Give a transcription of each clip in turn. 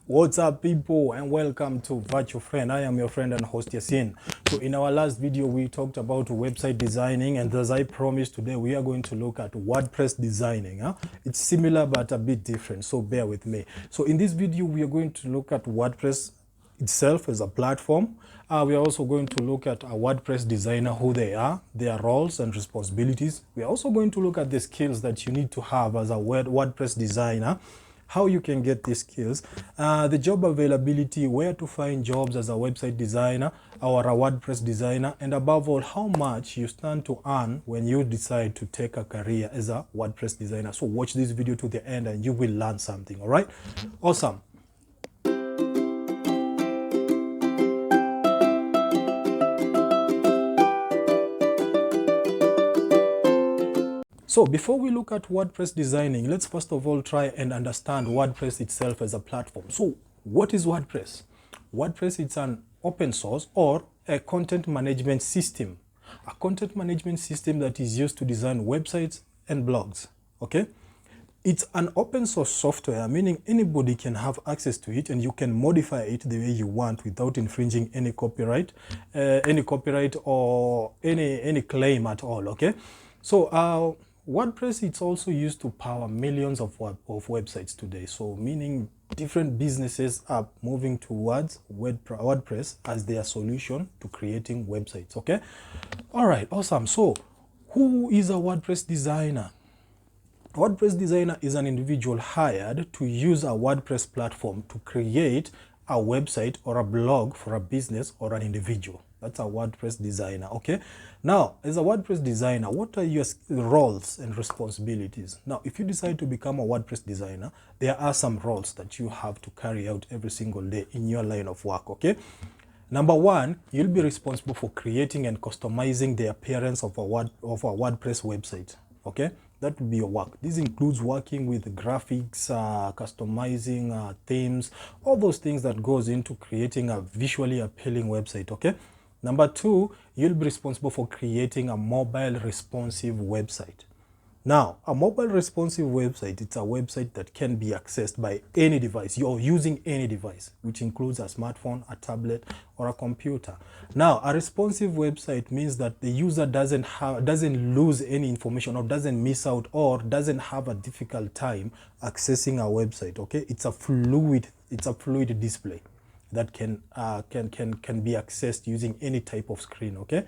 What's up, people, and welcome to Virtual Friend. I am your friend and host Yasin. So in our last video we talked about website designing, and as I promised, today we are going to look at WordPress designing. It's similar but a bit different, so bear with me. So in this video we are going to look at WordPress itself as a platform. We are also going to look at a WordPress designer, who they are, their roles and responsibilities. We are also going to look at the skills that you need to have as a WordPress designer, how you can get these skills, the job availability, where to find jobs as a website designer or a WordPress designer, and above all, how much you stand to earn when you decide to take a career as a WordPress designer. So watch this video to the end and you will learn something. All right, awesome. So before we look at WordPress designing, let's first of all try and understand WordPress itself as a platform. So what is WordPress? WordPress is an open source or a content management system. A content management system that is used to design websites and blogs. Okay? It's an open source software, meaning anybody can have access to it and you can modify it the way you want without infringing any copyright or any claim at all. Okay? So WordPress, it's also used to power millions of websites today. So meaning different businesses are moving towards WordPress as their solution to creating websites. Okay. All right. Awesome. So who is a WordPress designer? A WordPress designer is an individual hired to use a WordPress platform to create a website or a blog for a business or an individual. That's a WordPress designer. Okay. Now, as a WordPress designer, what are your roles and responsibilities? Now, if you decide to become a WordPress designer, there are some roles that you have to carry out every single day in your line of work. Okay. Number one, you'll be responsible for creating and customizing the appearance of a WordPress website. Okay. That will be your work. This includes working with graphics, customizing themes, all those things that goes into creating a visually appealing website. Okay. Number two, you'll be responsible for creating a mobile responsive website. Now, a mobile responsive website, it's a website that can be accessed by any device. You're using any device, which includes a smartphone, a tablet, or a computer. Now, a responsive website means that the user doesn't lose any information or doesn't miss out or doesn't have a difficult time accessing a website. Okay, it's a fluid display that can be accessed using any type of screen. Okay.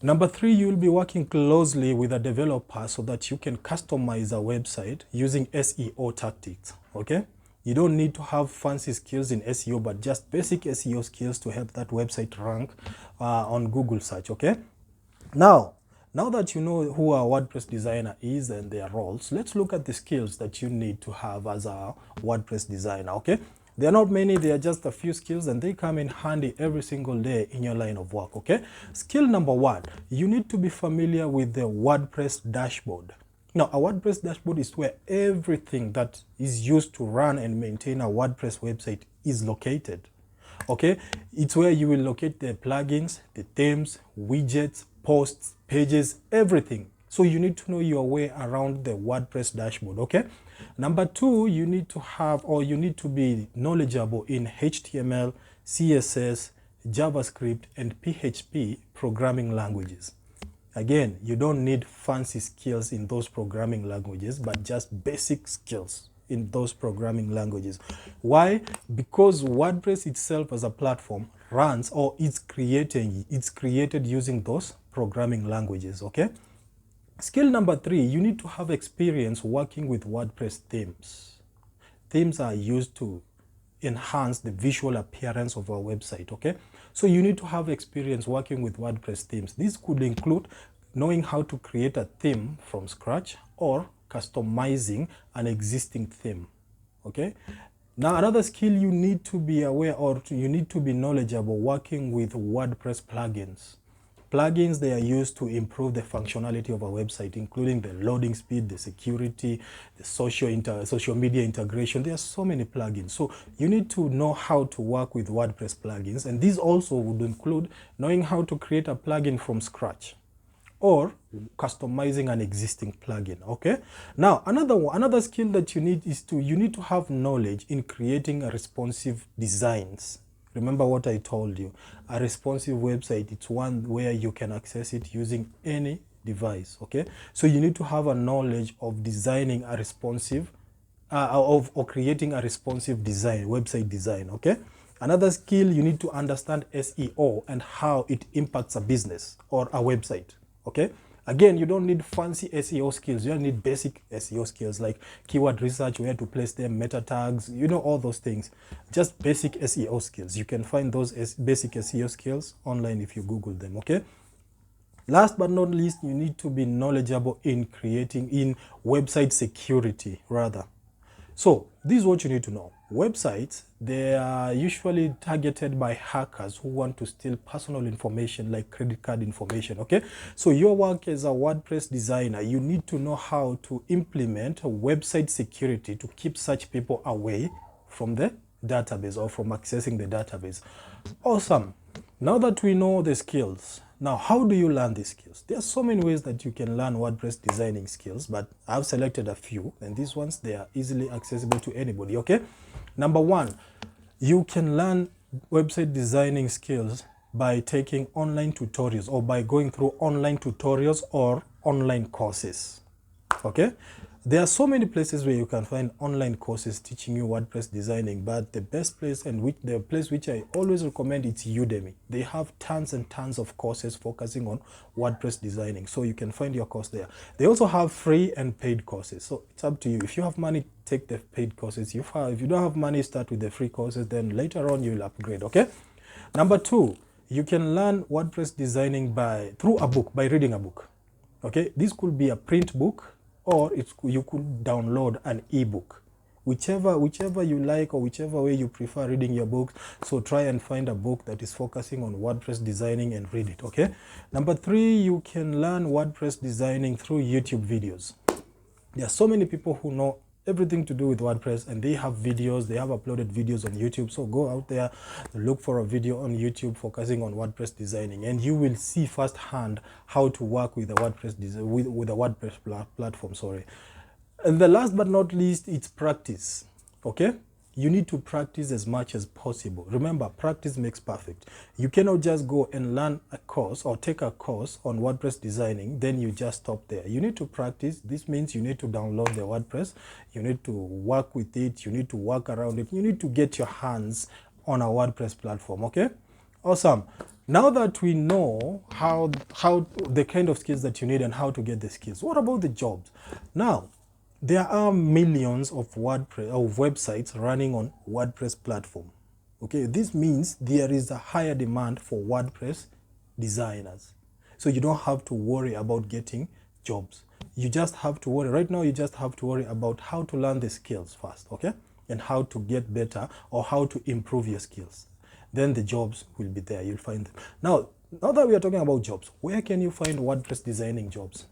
Number three, you'll be working closely with a developer so that you can customize a website using SEO tactics. Okay. You don't need to have fancy skills in SEO, but just basic SEO skills to help that website rank on Google search. Okay. Now that you know who a WordPress designer is and their roles, let's look at the skills that you need to have as a WordPress designer. Okay. There are not many, there are just a few skills and they come in handy every single day in your line of work. Okay. Skill number one, you need to be familiar with the WordPress dashboard. Now, a WordPress dashboard is where everything that is used to run and maintain a WordPress website is located. Okay. It's where you will locate the plugins, the themes, widgets, posts, pages, everything. So you need to know your way around the WordPress dashboard. Okay. Number two, you need to be knowledgeable in HTML, CSS, JavaScript, and PHP programming languages. Again, you don't need fancy skills in those programming languages, but just basic skills in those programming languages. Why? Because WordPress itself as a platform runs or it's created using those programming languages. Okay. Skill number three, you need to have experience working with WordPress themes. Themes are used to enhance the visual appearance of our website, okay? So you need to have experience working with WordPress themes. This could include knowing how to create a theme from scratch or customizing an existing theme, okay? Now, another skill you need to be aware or you need to be knowledgeable working with WordPress plugins. Plugins, they are used to improve the functionality of a website, including the loading speed, the security, the social media integration. There are so many plugins. So you need to know how to work with WordPress plugins. And these also would include knowing how to create a plugin from scratch, or customizing an existing plugin. Okay, now another skill that you need is you need to have knowledge in creating responsive designs. Remember what I told you, a responsive website, it's one where you can access it using any device. Okay, so you need to have a knowledge of designing a responsive or creating a responsive design, website design. Okay, another skill, you need to understand SEO and how it impacts a business or a website. Okay, again, you don't need fancy SEO skills, you don't need basic SEO skills like keyword research, where to place them, meta tags, you know, all those things. Just basic SEO skills. You can find those basic SEO skills online if you Google them. Okay, last but not least, you need to be knowledgeable in website security rather. So this is what you need to know. Websites, they are usually targeted by hackers who want to steal personal information like credit card information. Okay, so your work as a WordPress designer, you need to know how to implement website security to keep such people away from the database or from accessing the database. Awesome. Now that we know the skills, now how do you learn these skills? There are so many ways that you can learn WordPress designing skills, but I've selected a few, and these ones, they are easily accessible to anybody. Okay, number one, you can learn website designing skills by taking online tutorials or by going through online tutorials or online courses. Okay, there are so many places where you can find online courses teaching you WordPress designing, but the best place and the place which I always recommend, it's Udemy. They have tons and tons of courses focusing on WordPress designing, so you can find your course there. They also have free and paid courses, so it's up to you. If you have money, take the paid courses. If you don't have money, start with the free courses, then later on you'll upgrade. Okay, number two, you can learn WordPress designing through a book, by reading a book. Okay, this could be a print book, or you could download an ebook, whichever you like, or whichever way you prefer reading your books. So try and find a book that is focusing on WordPress designing and read it. Okay, number three, you can learn WordPress designing through YouTube videos. There are so many people who know everything to do with WordPress, and they have videos, they have uploaded videos on YouTube. So go out there, look for a video on YouTube focusing on WordPress designing, and you will see firsthand how to work with the WordPress with the WordPress platform. Sorry. And the last but not least, it's practice. Okay, you need to practice as much as possible. Remember, practice makes perfect. You cannot just go and learn a course or take a course on WordPress designing, then you just stop there. You need to practice. This means you need to download the WordPress, you need to work with it, you need to work around it, you need to get your hands on a WordPress platform. Okay, awesome. Now that we know how the kind of skills that you need and how to get the skills, what about the jobs? Now, there are millions of websites running on WordPress platform. Okay, this means there is a higher demand for WordPress designers. So you don't have to worry about getting jobs. You just have to worry, right now you just have to worry about how to learn the skills first, okay? And how to get better, or how to improve your skills. Then the jobs will be there, you'll find them. Now that we are talking about jobs, where can you find WordPress designing jobs?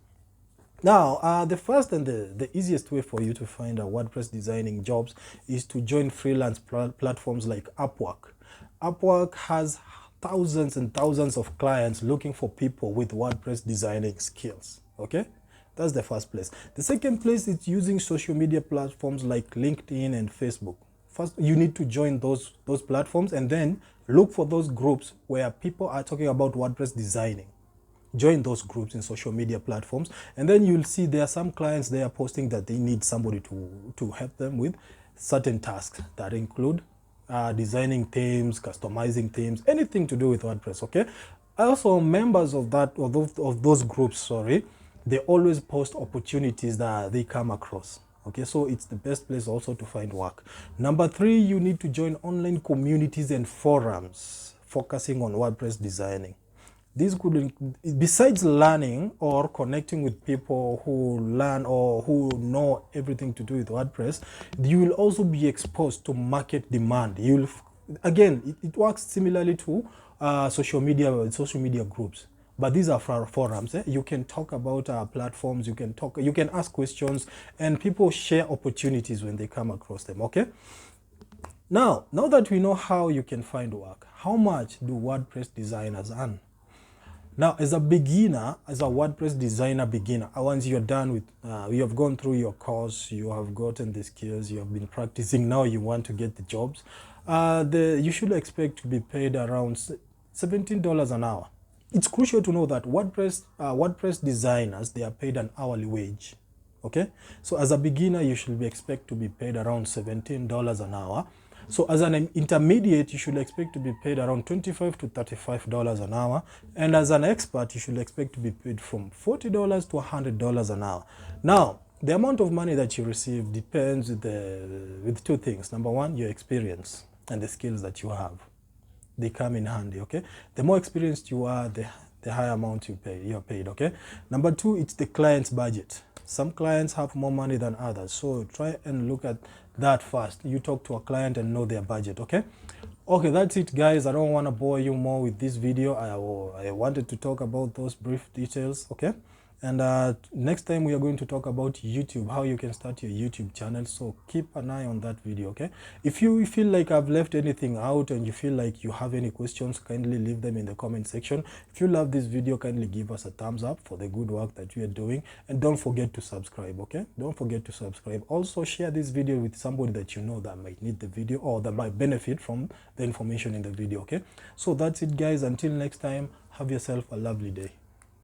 Now, the first and the easiest way for you to find a WordPress designing jobs is to join freelance platforms like Upwork. Upwork has thousands and thousands of clients looking for people with WordPress designing skills. Okay, that's the first place. The second place is using social media platforms like LinkedIn and Facebook. First, you need to join those platforms, and then look for those groups where people are talking about WordPress designing. Join those groups in social media platforms, and then you'll see there are some clients they are posting that they need somebody to help them with certain tasks that include designing themes, customizing themes, anything to do with WordPress. Okay, also members of those groups, sorry, they always post opportunities that they come across. Okay, so it's the best place also to find work. Number three, you need to join online communities and forums focusing on WordPress designing. This could, besides learning or connecting with people who learn or who know everything to do with WordPress, you will also be exposed to market demand. Again, it works similarly to social media groups, but these are forums. You can talk about platforms, you can ask questions, and people share opportunities when they come across them. Okay. Now that we know how you can find work, how much do WordPress designers earn? Now, as a beginner, as a WordPress designer beginner, once you're done with, you have gone through your course, you have gotten the skills, you have been practicing, now you want to get the jobs, you should expect to be paid around $17 an hour. It's crucial to know that WordPress designers, they are paid an hourly wage. Okay, so as a beginner, you should expect to be paid around $17 an hour. So as an intermediate, you should expect to be paid around $25 to $35 an hour. And as an expert, you should expect to be paid from $40 to $100 an hour. Now, the amount of money that you receive depends with two things. Number one, your experience and the skills that you have. They come in handy, okay? The more experienced you are, the higher amount you're paid, okay? Number two, it's the client's budget. Some clients have more money than others, so try and look at that first. You talk to a client and know their budget, okay? Okay, that's it, guys. I don't want to bore you more with this video. I wanted to talk about those brief details, okay? And next time we are going to talk about YouTube, how you can start your YouTube channel. So keep an eye on that video, okay? If you feel like I've left anything out and you feel like you have any questions, kindly leave them in the comment section. If you love this video, kindly give us a thumbs up for the good work that we are doing. And don't forget to subscribe, okay? Don't forget to subscribe. Also, share this video with somebody that you know that might need the video or that might benefit from the information in the video, okay? So that's it, guys. Until next time, have yourself a lovely day.